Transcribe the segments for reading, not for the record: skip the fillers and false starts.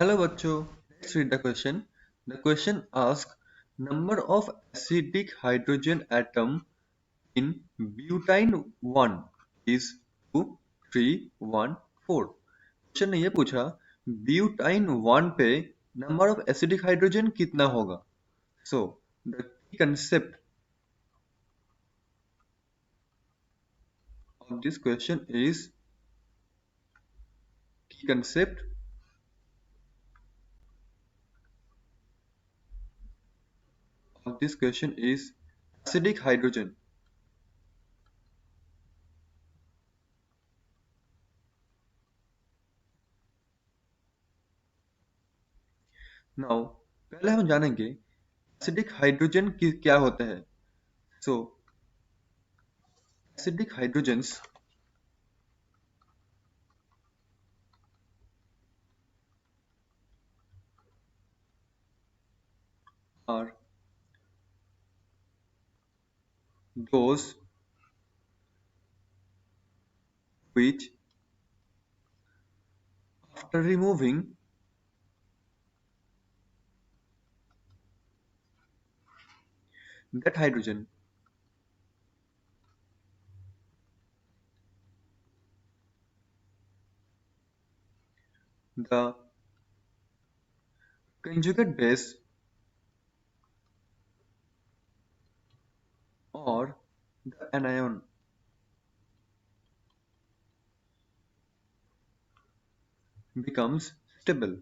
Hello bachcho, let's read the question. The question asks number of acidic hydrogen atom in butane 1 is 2, 3, 1, 4. Question ने ये पूछा butyne 1 पे number of acidic hydrogen कितना होगा. So the key concept of this question is key concept of this question is acidic hydrogen. Now पहले हम जानेंगे acidic hydrogen क्या होता है. So acidic hydrogens are those which, after removing that hydrogen, the conjugate base or the anion becomes stable.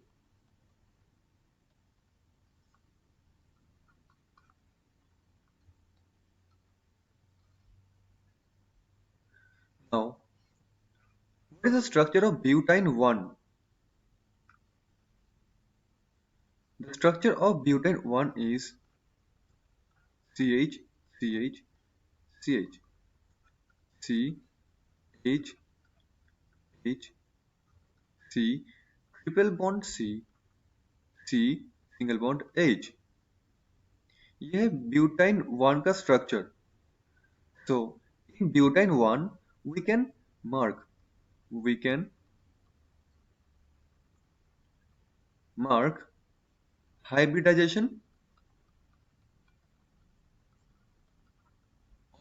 Now, what is the structure of butane 1? The structure of butane 1 is CH, CH, CH, C, H, H, C, triple bond C, C, single bond H. यह है butyne 1 का structure. So, in butane 1, we can mark, we can mark hybridization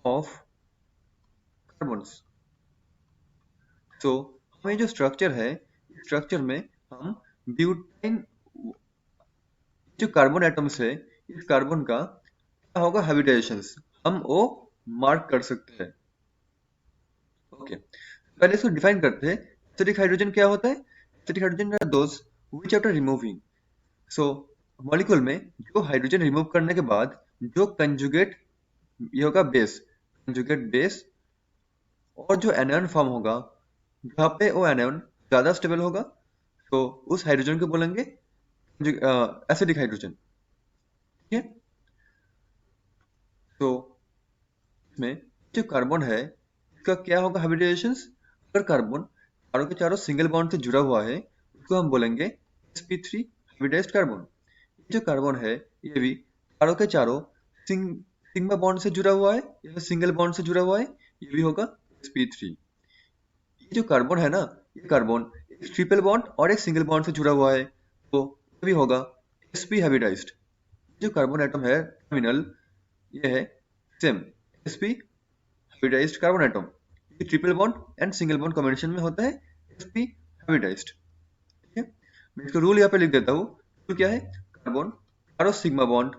of carbons. So हमें जो structure है, इस structure में हम butyne जो कार्बन एटम्स है, इस कार्बन का क्या होगा हाइब्रिडाइजेशंस, हम वो मार्क कर सकते हैं. ओके, पहले इसको डिफाइन करते हैं. एसिडिक हाइड्रोजन क्या होता है? Acidic hydrogen are those which after removing, so molecule में जो हाइड्रोजन रिमूव करने के बाद जो कंजुगेट ये होगा बेस, कंजुगेट बेस, और जो एनायन फॉर्म होगा जहाँ पे वो एनायन ज्यादा स्टेबल होगा, तो उस हाइड्रोजन को बोलेंगे एसिडिक हाइड्रोजन. ठीक है. तो इसमें जो कार्बन है इसका क्या होगा हाइब्रिडाइजेशन. अगर कार्बन चारों के चारों सिंगल बॉन्ड से जुड़ा हुआ है उसको हम बोलेंगे sp3 हाइब्रिडाइज्ड कार्बन. जो कार्बन है ये भी चारों के चारों सिग्मा बॉन्ड से जुड़ा हुआ है या सिंगल बॉन्ड से जुड़ा हुआ है, ये भी होगा sp3. ये जो कार्बन है ना, ये कार्बन एक ट्रिपल बॉन्ड और एक सिंगल बॉन्ड से जुड़ा हुआ है, तो ये भी होगा sp हाइब्रिडाइज्ड. जो कार्बन एटम है टर्मिनल, ये है same sp hybridised carbon atom. ये triple bond and single bond combination में होता है sp हाइब्रिडाइज्ड. ठीक है, मैं इसको रूल यहाँ पे लिख देता हूँ. तो क्या है, कार्बन चारों सिग्मा बॉन्ड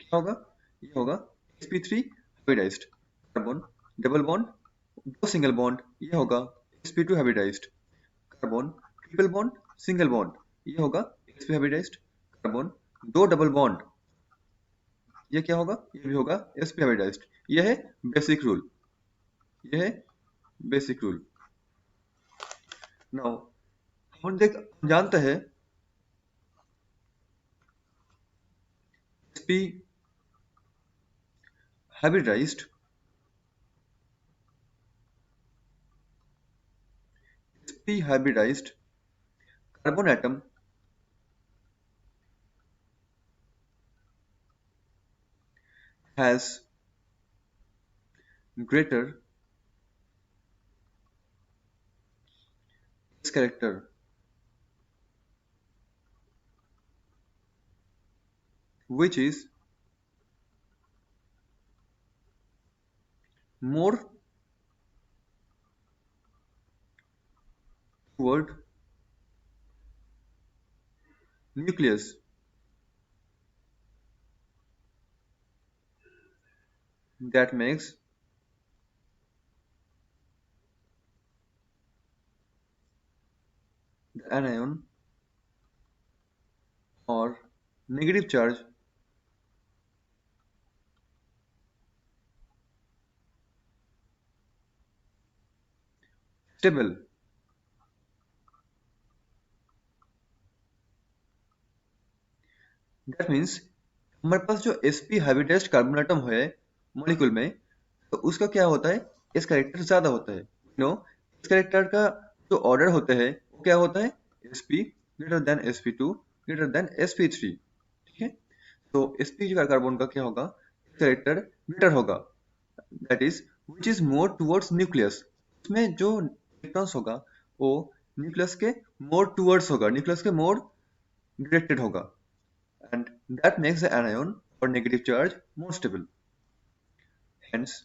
क्या होगा, ये होगा sp3 hybridized. Carbon double bond दो सिंगल बॉन्ड, ये होगा sp2 hybridized. Carbon triple bond single bond, ये होगा sp हाइब्रिडाइज्ड. कार्बन दो डबल बॉन्ड, ये क्या होगा, ये भी होगा sp हाइब्रिडाइज्ड. ये है बेसिक रूल, ये है बेसिक रूल. नाउ हम जानते हैं sp hybridized hybridized carbon atom has greater S character which is more toward nucleus. That makes the anion or negative charge stable. That means हमारे पास जो sp hybridised carbon atom है molecule में, तो उसका क्या होता है, इस कैरेक्टर ज्यादा होता है। नो, इस कैरेक्टर का जो ऑर्डर होता है वो क्या होता है, sp greater than sp2 greater than sp3। ठीक है, तो sp जो कार्बन का क्या होगा, कैरेक्टर ग्रेटर होगा, that is which is more towards nucleus. उसमें जो इलेक्ट्रॉन्स होगा वो न्यूक्लियस के मोर टुवर्ड्स होगा, न्यूक्लियस के मोर डायरेक्टेड होगा, and that makes the anion or negative charge more stable. Hence,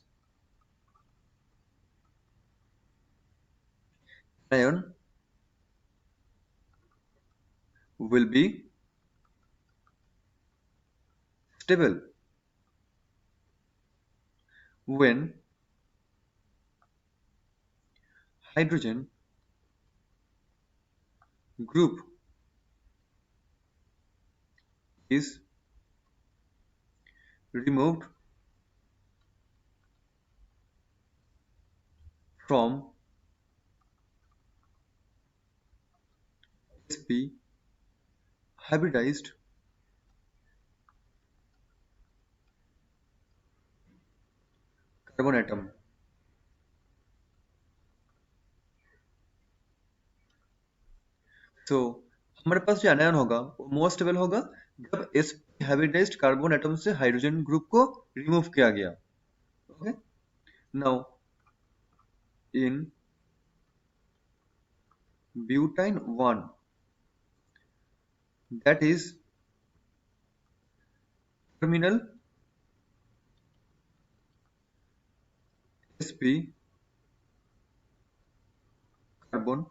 anion will be stable when hydrogen group is removed from sp hybridized carbon atom. So हमारे पास जो anion होगा वो more stable होगा जब sp hybridised carbon atom से hydrogen group को remove किया गया। Okay, now in butyne 1, that is terminal sp carbon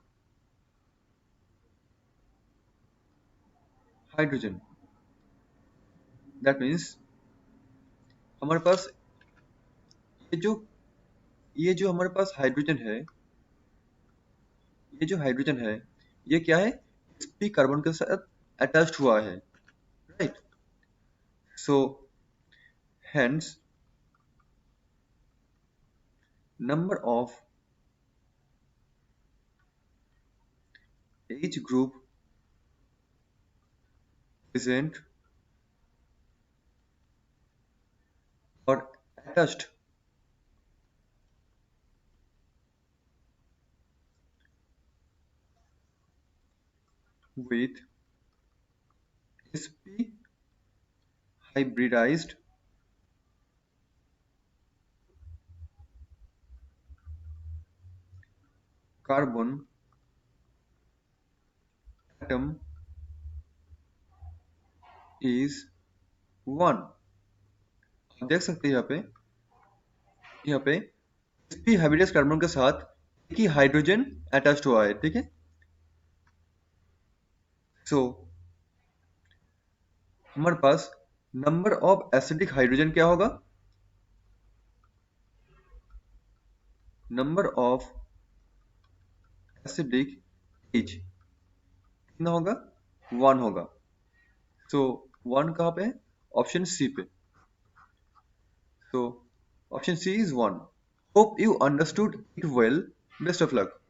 hydrogen, that means हमारे पास ये जो ये जो हमारे पास हाइड्रोजन है, ये जो हाइड्रोजन है ये क्या है, sp कार्बन के साथ अटैच्ड हुआ है, right. So hence number of each group present or attached with sp hybridized carbon atom is 1। आप देख सकते हैं यहाँ पे sp हाइब्रिडाइज्ड कार्बन के साथ एक ही हाइड्रोजन अटैच्ड हुआ है, ठीक है। सो हमारे पास नंबर ऑफ एसिडिक हाइड्रोजन क्या होगा, नंबर ऑफ एसिडिक H कितना होगा, 1 होगा। सो 1 कहाँ पे है, ऑप्शन सी पे। So option C is 1। Hope you understood it well, best of luck.